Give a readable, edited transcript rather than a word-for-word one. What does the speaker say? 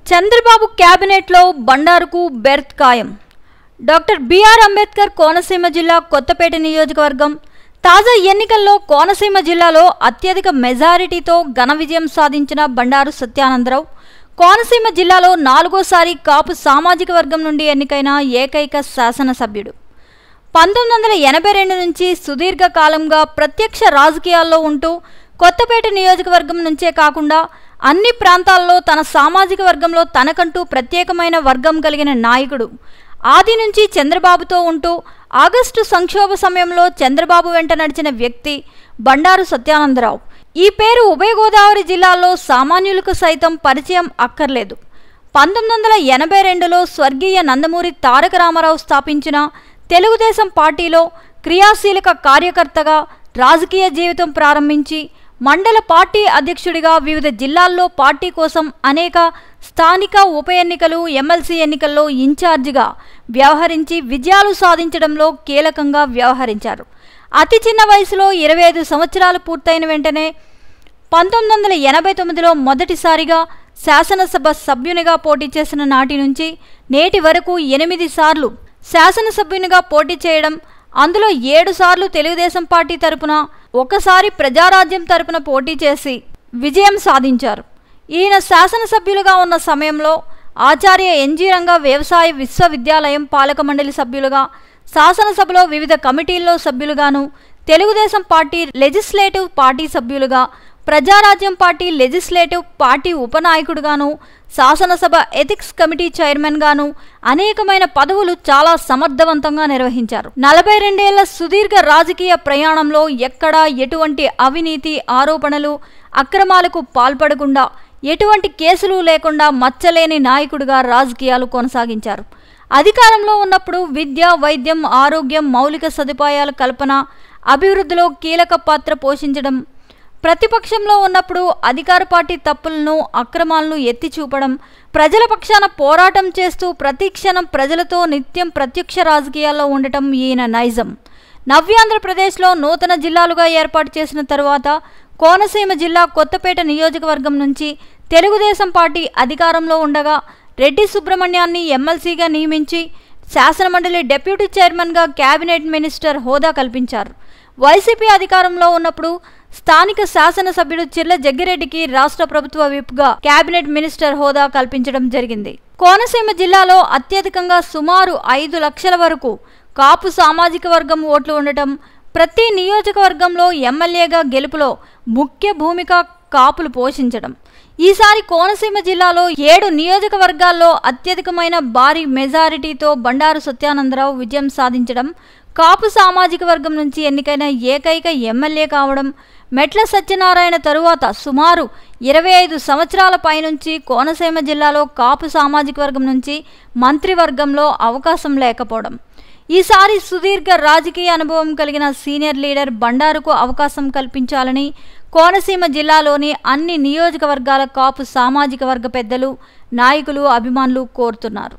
చంద్రబాబు క్యాబినెట్లో బండారుకు బెర్త్ ఖాయం. Doctor BR Ambedkar Konaseema జిల్లా కొత్తపేట నియోజకవర్గం. తాజా ఎన్నికల్లో కోనసీమ జిల్లాలో అత్యధిక మెజారిటీతో ఘన విజయం సాధించిన బండారు సత్యానందరావు కోనసీమ జిల్లాలో 4వసారి కాపు సామాజిక వర్గం నుండి ఎన్నికైన ఏకైక శాసనసభ్యుడు. 1982 నుంచి సుదీర్ఘ కాలంగా ప్రత్యక్ష రాజకీయాల్లో ఉంటూ కొత్తపేట నియోజకవర్గం నుంచే కాకుండా అన్ని ప్రాంతాల్లో తన సామాజిక వర్గంలో తనకంటూ ప్రత్యేకమైన వర్గం కలిగిన నాయకుడు. ఆది నుంచి చంద్రబాబుతో ఉంటూ ఆగస్టు సంక్షోభ సమయంలో చంద్రబాబు వెంట నడిచిన వ్యక్తి బండారు సత్యానందరావు. ఈ పేరు ఉభయ గోదావరి జిల్లాల్లో సామాన్యులకు సైతం పరిచయం అక్కర్లేదు. 1982లో స్వర్గీయ నందమూరి తారక రామారావు స్థాపించిన తెలుగుదేశం పార్టీలో క్రియాశీలక కార్యకర్తగా రాజకీయ జీవితం ప్రారంభించి మండల పార్టీ అధ్యక్షుడిగా వివిధ జిల్లాల్లో పార్టీ కోసం అనేక స్థానిక ఉప ఎన్నికలు, ఎమ్మెల్సీ ఎన్నికల్లో ఇన్ఛార్జిగా వ్యవహరించి విజయాలు సాధించడంలో కీలకంగా వ్యవహరించారు. అతి చిన్న వయసులో 25 సంవత్సరాలు పూర్తయిన వెంటనే 1989లో మొదటిసారిగా శాసనసభ సభ్యునిగా పోటీ చేసిన నాటి నుంచి నేటి వరకు 8 సార్లు శాసనసభ్యునిగా పోటీ చేయడం, అందులో 7 సార్లు తెలుగుదేశం పార్టీ తరపున, ఒకసారి ప్రజారాజ్యం తరపున పోటీ చేసి విజయం సాధించారు. ఈయన శాసనసభ్యులుగా ఉన్న సమయంలో ఆచార్య ఎన్జీ రంగా వ్యవసాయ విశ్వవిద్యాలయం పాలక మండలి సభ్యులుగా, శాసనసభలో వివిధ కమిటీల్లో సభ్యులుగాను, తెలుగుదేశం పార్టీ లెజిస్లేటివ్ పార్టీ సభ్యులుగా, ప్రజారాజ్యం పార్టీ లెజిస్లేటివ్ పార్టీ ఉపనాయకుడుగాను, శాసనసభ ఎథిక్స్ కమిటీ చైర్మన్గాను అనేకమైన పదవులు చాలా సమర్థవంతంగా నిర్వహించారు. 42 ఏళ్ల సుదీర్ఘ రాజకీయ ప్రయాణంలో ఎక్కడా ఎటువంటి అవినీతి ఆరోపణలు, అక్రమాలకు పాల్పడకుండా, ఎటువంటి కేసులు లేకుండా మచ్చలేని నాయకుడిగా రాజకీయాలు కొనసాగించారు. అధికారంలో ఉన్నప్పుడు విద్య, వైద్యం, ఆరోగ్యం, మౌలిక సదుపాయాల కల్పన, అభివృద్ధిలో కీలక పాత్ర పోషించడం, ప్రతిపక్షంలో ఉన్నప్పుడు అధికార పార్టీ తప్పులను, అక్రమాలను ఎత్తి చూపడం, ప్రజల పక్షాన పోరాటం చేస్తూ ప్రతిక్షణం ప్రజలతో నిత్యం ప్రత్యక్ష రాజకీయాల్లో ఉండటం ఈయన నైజం. నవ్యాంధ్రప్రదేశ్లో నూతన జిల్లాలుగా ఏర్పాటు చేసిన తరువాత కోనసీమ జిల్లా కొత్తపేట నియోజకవర్గం నుంచి తెలుగుదేశం పార్టీ అధికారంలో ఉండగా రెడ్డి సుబ్రహ్మణ్యాన్ని ఎమ్మెల్సీగా నియమించి శాసనమండలి డిప్యూటీ చైర్మన్గా క్యాబినెట్ మినిస్టర్ హోదా కల్పించారు. వైసీపీ అధికారంలో ఉన్నప్పుడు స్థానిక శాసనసభ్యుడు చిర్ల జగ్గిరెడ్డికి రాష్ట్ర ప్రభుత్వ విప్గా క్యాబినెట్ మినిస్టర్ హోదా కల్పించడం జరిగింది. కోనసీమ జిల్లాలో అత్యధికంగా సుమారు 5 లక్షల వరకు కాపు సామాజిక వర్గం ఓట్లు ఉండటం, ప్రతి నియోజకవర్గంలో ఎమ్మెల్యేగా గెలుపులో ముఖ్య భూమిక కాపులు పోషించడం, ఈసారి కోనసీమ జిల్లాలో 7 నియోజకవర్గాల్లో అత్యధికమైన భారీ మెజారిటీతో బండారు సత్యానందరావు విజయం సాధించడం, కాపు సామాజిక వర్గం నుంచి ఎన్నికైన ఏకైక ఎమ్మెల్యే కావడం, మెట్ల సత్యనారాయణ తరువాత సుమారు 25 సంవత్సరాల పైనుంచి కోనసీమ జిల్లాలో కాపు సామాజిక వర్గం నుంచి మంత్రివర్గంలో అవకాశం లేకపోవడం, ఈసారి సుదీర్ఘ రాజకీయ అనుభవం కలిగిన సీనియర్ లీడర్ బండారుకు అవకాశం కల్పించాలని కోనసీమ జిల్లాలోని అన్ని నియోజకవర్గాల కాపు సామాజిక వర్గ పెద్దలు, నాయకులు, అభిమానులు కోరుతున్నారు.